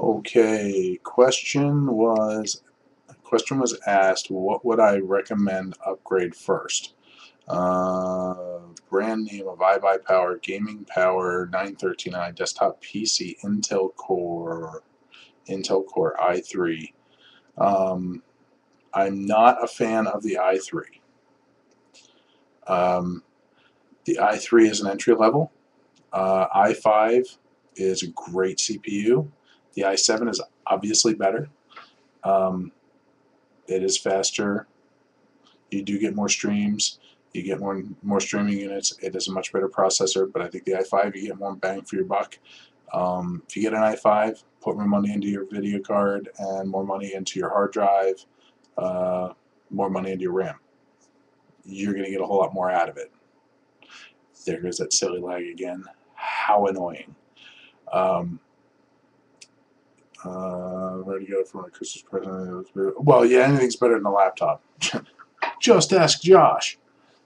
Okay, question was asked, what would I recommend upgrade first? Brand name of iBuyPower Gaming Power 913i desktop PC Intel Core i3. Um, I'm not a fan of the i3. Um, the i3 is an entry level. i5 is a great CPU. The i7 is obviously better. Um, it is faster. You do get more streams. You get more streaming units. It is a much better processor, but I think the i5 you get more bang for your buck. If you get an i5, put more money into your video card and more money into your hard drive, uh, more money into your RAM. You're going to get a whole lot more out of it. There goes that silly lag again. How annoying. Um, where to go for my Christmas present? Well, yeah, anything's better than a laptop. Just ask Josh.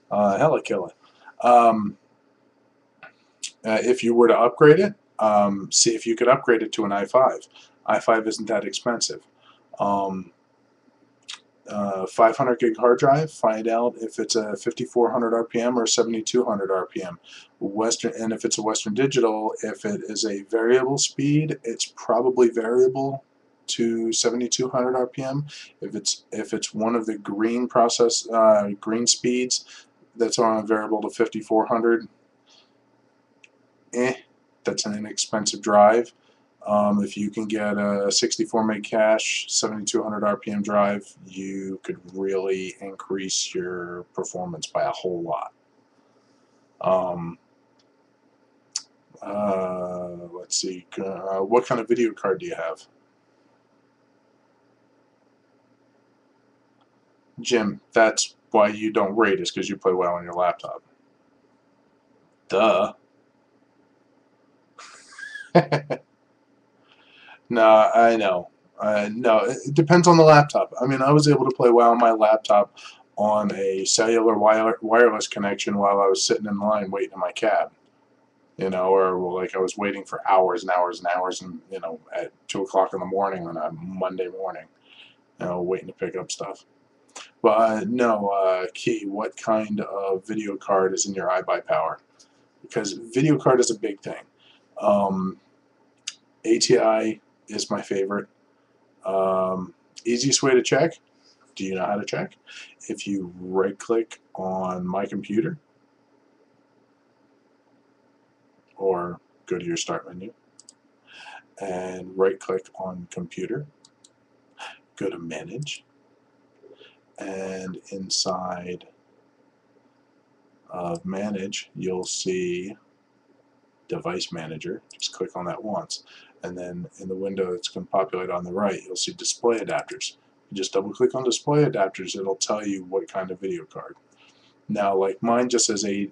Hella killer. Um, if you were to upgrade it, see if you could upgrade it to an i5. i5 isn't that expensive. 500 gig hard drive, find out if it's a 5400 RPM or 7200 RPM. And if it's a Western Digital, if it is a variable speed, it's probably variable to 7200 RPM. If it's one of the green speeds that's on a variable to 5400, that's an inexpensive drive. If you can get a 64 meg cache, 7200 RPM drive, you could really increase your performance by a whole lot. Let's see. What kind of video card do you have? Jim, that's why you don't rate, is because you play well on your laptop. Duh. No, I know. No, it depends on the laptop. I mean, I was able to play well on my laptop on a cellular wireless connection while I was sitting in line waiting in my cab. Or like I was waiting for hours and hours and hours, and at 2 o'clock in the morning on a Monday morning, waiting to pick up stuff. But no, Key, what kind of video card is in your iBuyPower? Because video card is a big thing. Um, ATI is my favorite. Easiest way to check. Do you know how to check? If you right click on My Computer or go to your Start menu and right click on Computer, go to Manage, and inside of Manage you'll see Device Manager. Just click on that once, and then in the window that's going to populate on the right you'll see Display Adapters. You just double click on Display Adapters, it'll tell you what kind of video card. Now, like mine just says AMD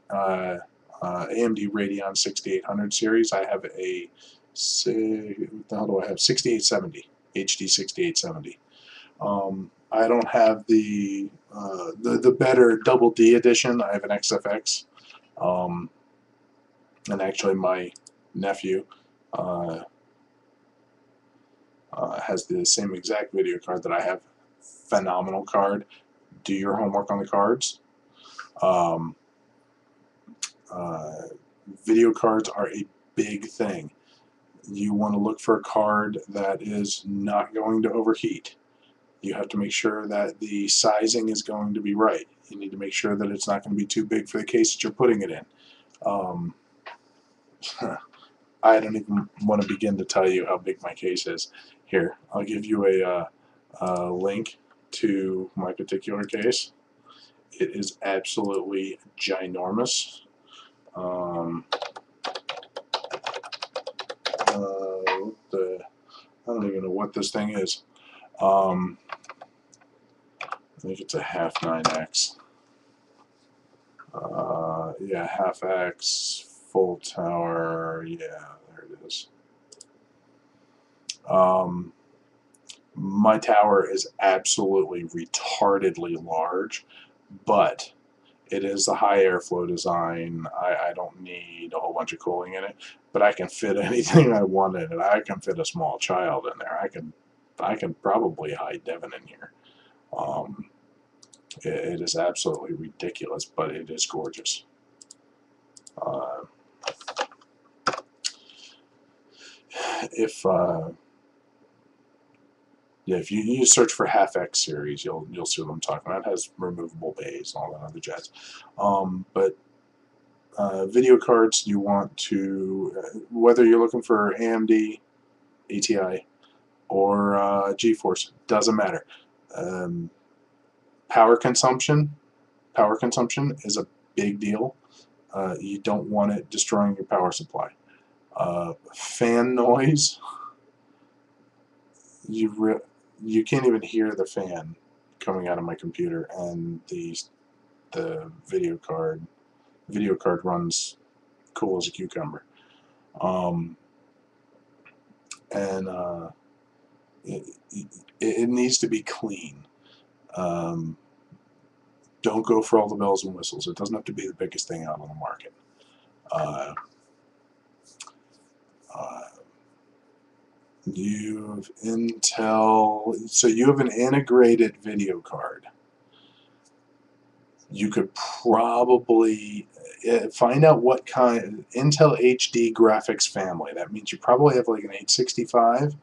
Radeon 6800 series. I have a, what the hell do I have? 6870, HD 6870. I don't have the better Double D edition. I have an XFX, and actually my nephew uh, has the same exact video card that I have. Phenomenal card. Do your homework on the cards. Um, uh, Video cards are a big thing. You want to look for a card that is not going to overheat. You have to make sure that the sizing is going to be right. You need to make sure that it's not going to be too big for the case that you're putting it in. Um, I don't even want to begin to tell you how big my case is. Here, I'll give you a link to my particular case. It is absolutely ginormous. I don't even know what this thing is. I think it's a half 9x. Yeah, half X, full tower. Yeah, there it is. My tower is absolutely retardedly large, but It is the high airflow design. I don't need a whole bunch of cooling in it, but I can fit anything I want in it. I can fit a small child in there. I can probably hide Devin in here. Um, it is absolutely ridiculous, but it is gorgeous. If Yeah, if you search for Half X series, you'll see what I'm talking about. It has removable bays and all that other jazz. But video cards, you want to, whether you're looking for AMD, ATI, or GeForce, doesn't matter. Um, power consumption is a big deal. You don't want it destroying your power supply. Fan noise, you can't even hear the fan coming out of my computer, and the video card runs cool as a cucumber. And it needs to be clean. Don't go for all the bells and whistles. It doesn't have to be the biggest thing out on the market. You have Intel, so you have an integrated video card. You could probably find out what kind, Intel HD graphics family. That means you probably have like an 865.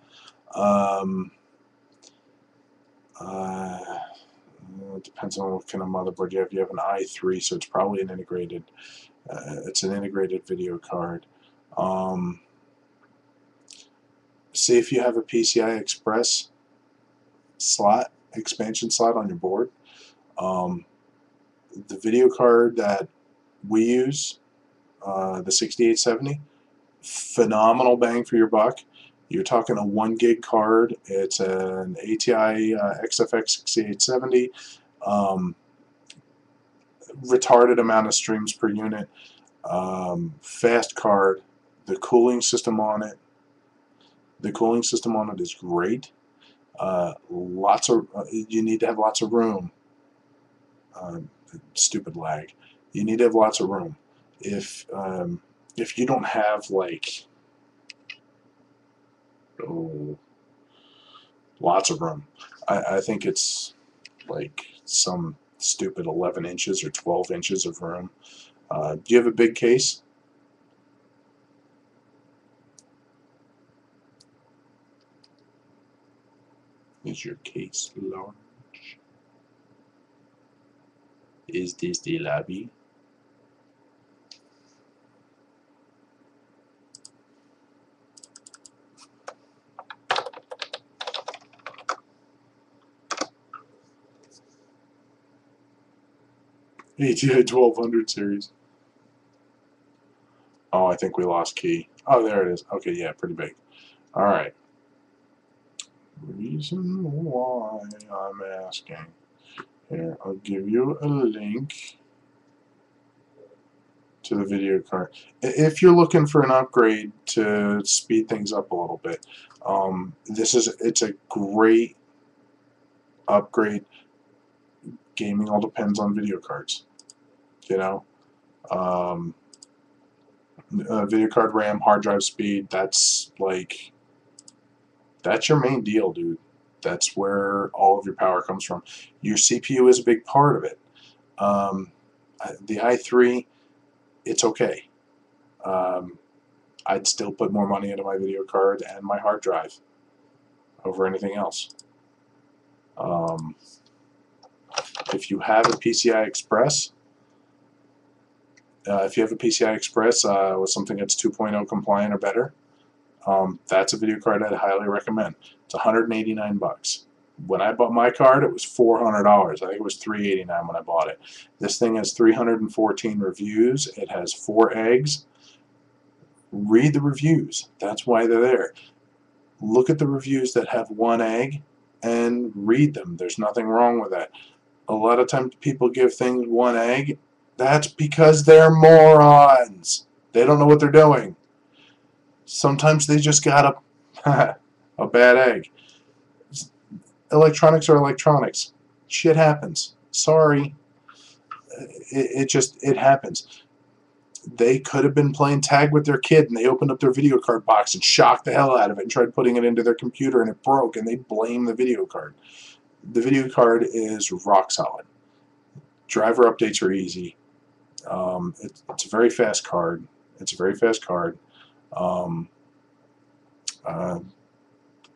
It depends on what kind of motherboard you have. You have an i3, so it's probably an integrated. It's an integrated video card. See if you have a PCI Express slot, expansion slot on your board. The video card that we use, the 6870, phenomenal bang for your buck. You're talking a 1 gig card. It's an ATI XFX 6870. Retarded amount of streams per unit. Fast card. The cooling system on it is great. You need to have lots of room. Stupid lag. You need to have lots of room. If you don't have like lots of room, I think it's like some stupid 11 inches or 12 inches of room. Do you have a big case? Is your case large? Is this the lobby? ATI 1200 series. Oh, I think we lost key. Oh, there it is. Okay, yeah, pretty big. All right. Reason why I'm asking. Here, I'll give you a link to the video card. If you're looking for an upgrade to speed things up a little bit, it's a great upgrade. Gaming all depends on video cards. You know, video card RAM, hard drive speed. That's your main deal, dude. That's where all of your power comes from. Your CPU is a big part of it. The i3, it's okay. I'd still put more money into my video card and my hard drive over anything else. If you have a PCI Express, with something that's 2.0 compliant or better, that's a video card I'd highly recommend. It's $189. When I bought my card, it was $400. I think it was $389 when I bought it. This thing has 314 reviews. It has 4 eggs. Read the reviews. That's why they're there. Look at the reviews that have 1 egg and read them. There's nothing wrong with that. A lot of times people give things 1 egg. That's because they're morons. They don't know what they're doing. Sometimes they just got a bad egg. Electronics are electronics. Shit happens. Sorry. it happens. They could have been playing tag with their kid, and they opened up their video card box and shocked the hell out of it and tried putting it into their computer, and it broke, and they blame the video card. The video card is rock solid. Driver updates are easy. It's a very fast card. It's a very fast card. Um, uh,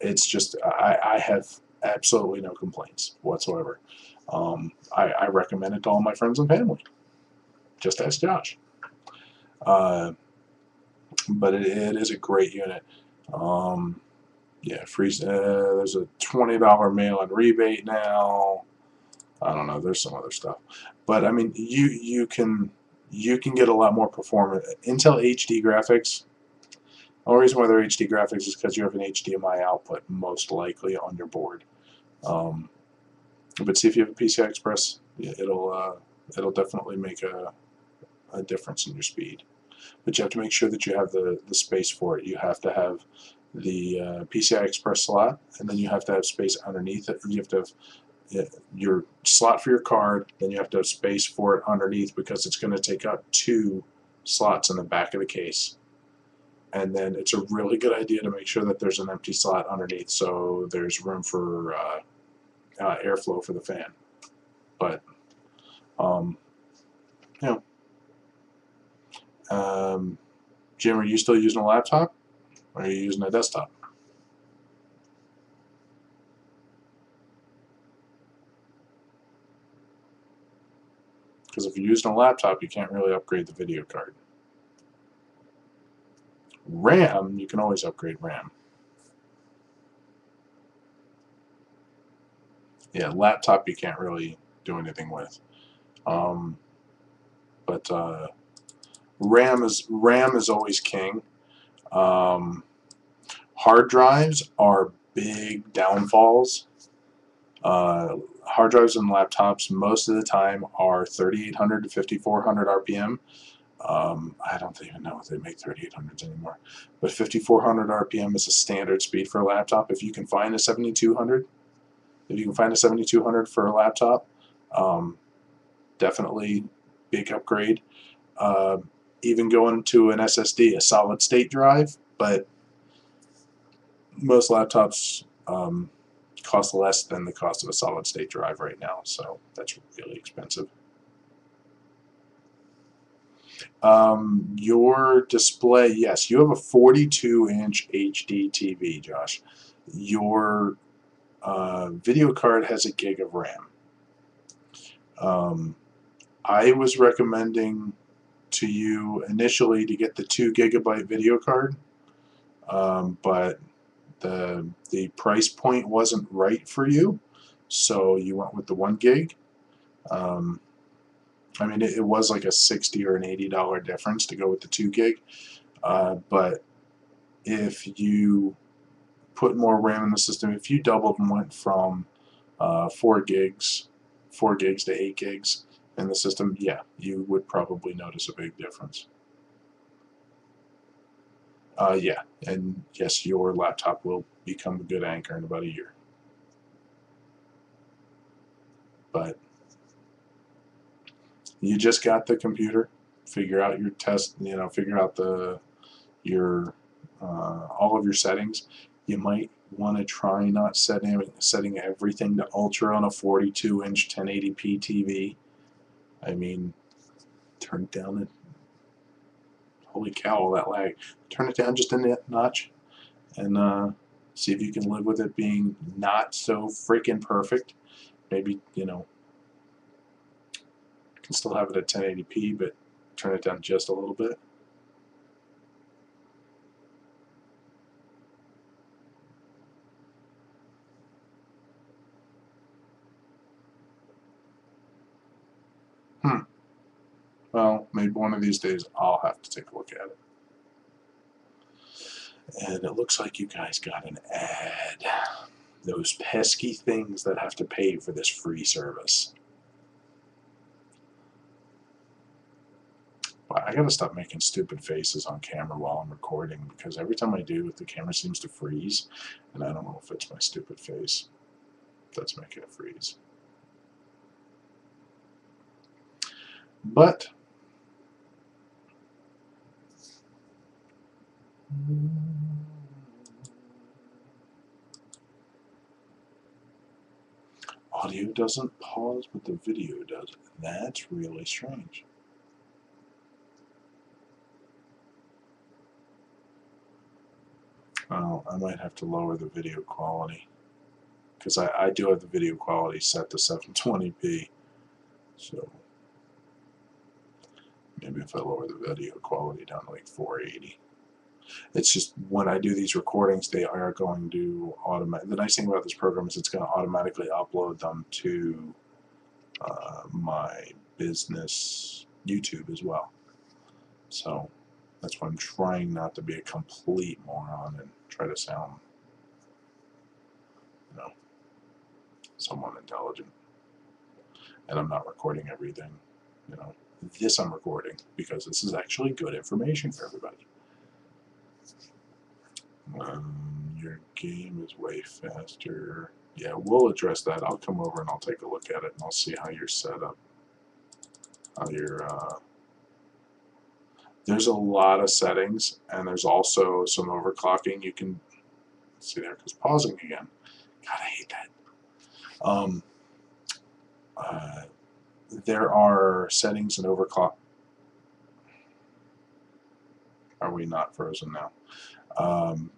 it's just I have absolutely no complaints whatsoever. I recommend it to all my friends and family. Just ask Josh. Uh, but it is a great unit. Yeah, free. There's a $20 mail-in rebate now. I don't know. There's some other stuff, but I mean, you can get a lot more performance. Intel HD graphics. The only reason why they're HD graphics is because you have an HDMI output, most likely, on your board. But see if you have a PCI Express, it'll definitely make a difference in your speed. But you have to make sure that you have the space for it. You have to have the PCI Express slot, and then you have to have space underneath it. You have to have your slot for your card, then you have to have space for it underneath because it's going to take up 2 slots in the back of the case. And then it's a really good idea to make sure that there's an empty slot underneath so there's room for airflow for the fan. But, you know, Jim, are you still using a laptop or are you using a desktop? Because if you're using a laptop, you can't really upgrade the video card. RAM, you can always upgrade RAM. Yeah, laptop you can't really do anything with. But RAM is always king. Hard drives are big downfalls. Hard drives and laptops most of the time are 3,800 to 5,400 RPM. I don't even know if they make 3,800s anymore, but 5,400 RPM is a standard speed for a laptop. If you can find a 7,200, for a laptop, definitely big upgrade. Even going to an SSD, a solid state drive, but most laptops cost less than the cost of a solid state drive right now, so that's really expensive. Your display, yes, you have a 42-inch HD TV, Josh. Your video card has a gig of RAM. I was recommending to you initially to get the 2 GB video card, but the price point wasn't right for you, so you went with the 1 gig. I mean, it was like a $60 or an $80 difference to go with the 2 gig, but if you put more RAM in the system, if you doubled and went from 4 gigs to 8 gigs in the system, yeah, you would probably notice a big difference. Yeah, and yes, your laptop will become a good anchor in about a year. But you just got the computer, figure out your test, figure out your all of your settings. You might want to try not setting everything to ultra on a 42-inch 1080p TV. I mean, turn it down. Holy cow, all that lag. Turn it down just a notch and see if you can live with it being not so freaking perfect. Maybe, you can still have it at 1080p, but turn it down just a little bit. Well, maybe one of these days I'll have to take a look at it. And it looks like you guys got an ad. Those pesky things that have to pay for this free service. But I gotta stop making stupid faces on camera while I'm recording, because every time I do, the camera seems to freeze, and I don't know if it's my stupid face that's making it freeze. But audio doesn't pause, but the video does. That's really strange. Well, I might have to lower the video quality, because I do have the video quality set to 720p. So maybe if I lower the video quality down to like 480. It's just when I do these recordings, they are going to automatic. The nice thing about this program is it's going to automatically upload them to my business YouTube as well. So that's why I'm trying not to be a complete moron and try to sound, you know, somewhat intelligent. And I'm not recording everything, you know. This I'm recording because this is actually good information for everybody. Your game is way faster. Yeah, we'll address that. I'll come over and I'll take a look at it and I'll see how you're set up. How you're, there's a lot of settings, and there's also some overclocking. You can see there because pausing again. God, I hate that. There are settings and overclock. Are we not frozen now?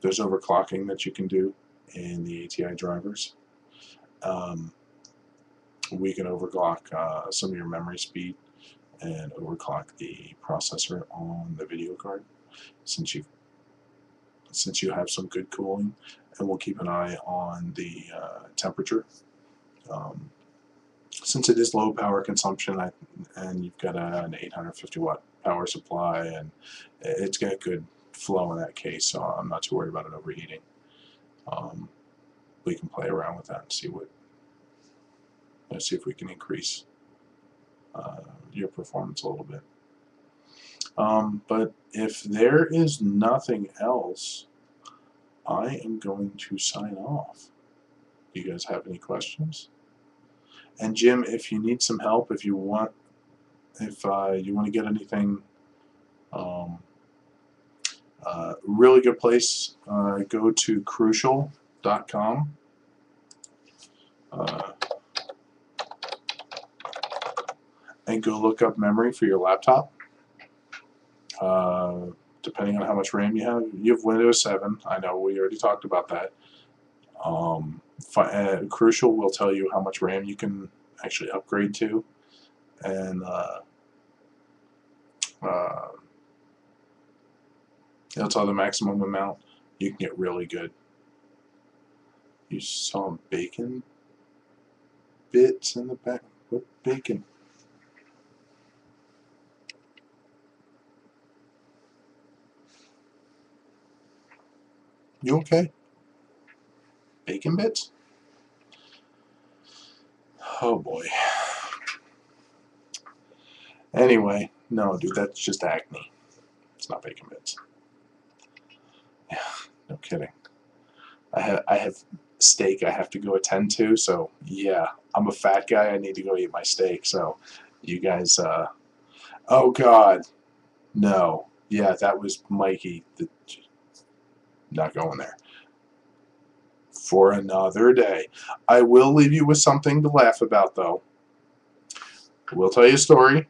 There's overclocking that you can do in the ATI drivers. We can overclock some of your memory speed and overclock the processor on the video card since you have some good cooling, and we'll keep an eye on the temperature. Since it is low power consumption, and you've got an 850 watt power supply, and it's got good flow in that case, so I'm not too worried about it overheating. We can play around with that and see if we can increase your performance a little bit. But if there is nothing else, I am going to sign off. Do you guys have any questions? And Jim, if you need some help, if you want to get anything, really good place, go to Crucial.com. And go look up memory for your laptop. Depending on how much RAM you have Windows 7. I know we already talked about that. Crucial will tell you how much RAM you can actually upgrade to, and it'll tell the maximum amount. You can get really good. You saw bacon bits in the back. What bacon? You okay? Bacon bits? Oh boy. Anyway, no, dude, that's just acne. It's not bacon bits. Yeah, no kidding. I have steak I have to go attend to, so yeah, I'm a fat guy. I need to go eat my steak. So, you guys, oh God, no, yeah, that was Mikey. Not going there. For another day. I will leave you with something to laugh about, though. We'll tell you a story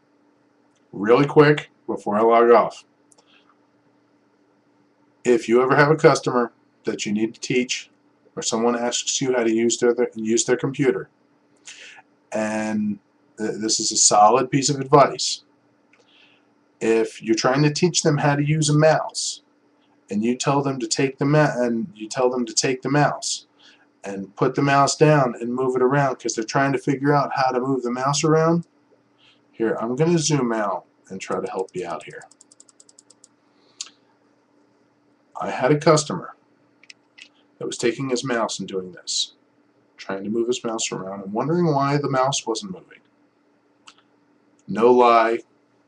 really quick before I log off. If you ever have a customer that you need to teach, or someone asks you how to use their computer, and this is a solid piece of advice. If you're trying to teach them how to use a mouse, and you tell them to take the mouse and put the mouse down and move it around because they're trying to figure out how to move the mouse around. Here, I'm going to zoom out and try to help you out here. I had a customer that was taking his mouse and doing this, trying to move his mouse around and wondering why the mouse wasn't moving. No lie,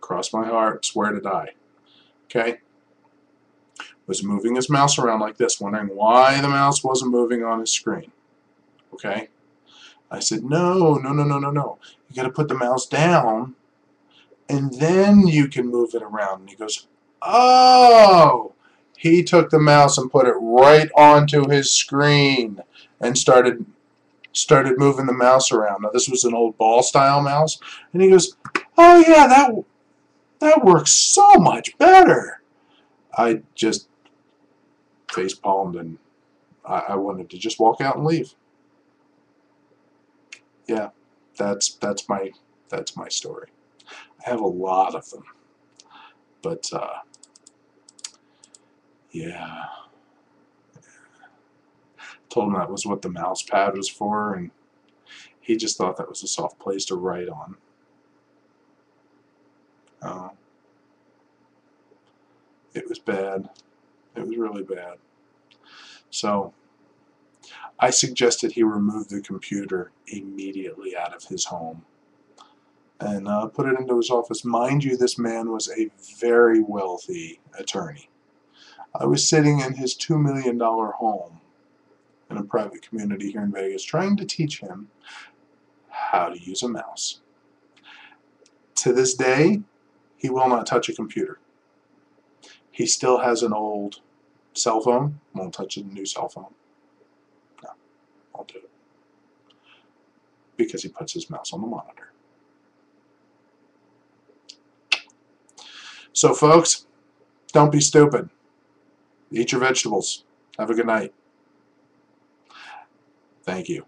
cross my heart, swear to die. Okay? Was moving his mouse around like this, wondering why the mouse wasn't moving on his screen. Okay? I said, no. You got to put the mouse down and then you can move it around. And he goes, oh, he took the mouse and put it right onto his screen and started moving the mouse around. Now this was an old ball style mouse, and he goes, oh yeah, that works so much better. I just face palmed, and I wanted to just walk out and leave. Yeah, that's my story. I have a lot of them, but yeah, told him that was what the mouse pad was for, and he just thought that was a soft place to write on. It was bad. It was really bad. So I suggested he remove the computer immediately out of his home and put it into his office. Mind you, this man was a very wealthy attorney. I was sitting in his $2 million home in a private community here in Vegas trying to teach him how to use a mouse. To this day, he will not touch a computer. He still has an old cell phone. Won't touch a new cell phone. No, won't do it. Because he puts his mouse on the monitor. So folks, don't be stupid. Eat your vegetables. Have a good night. Thank you.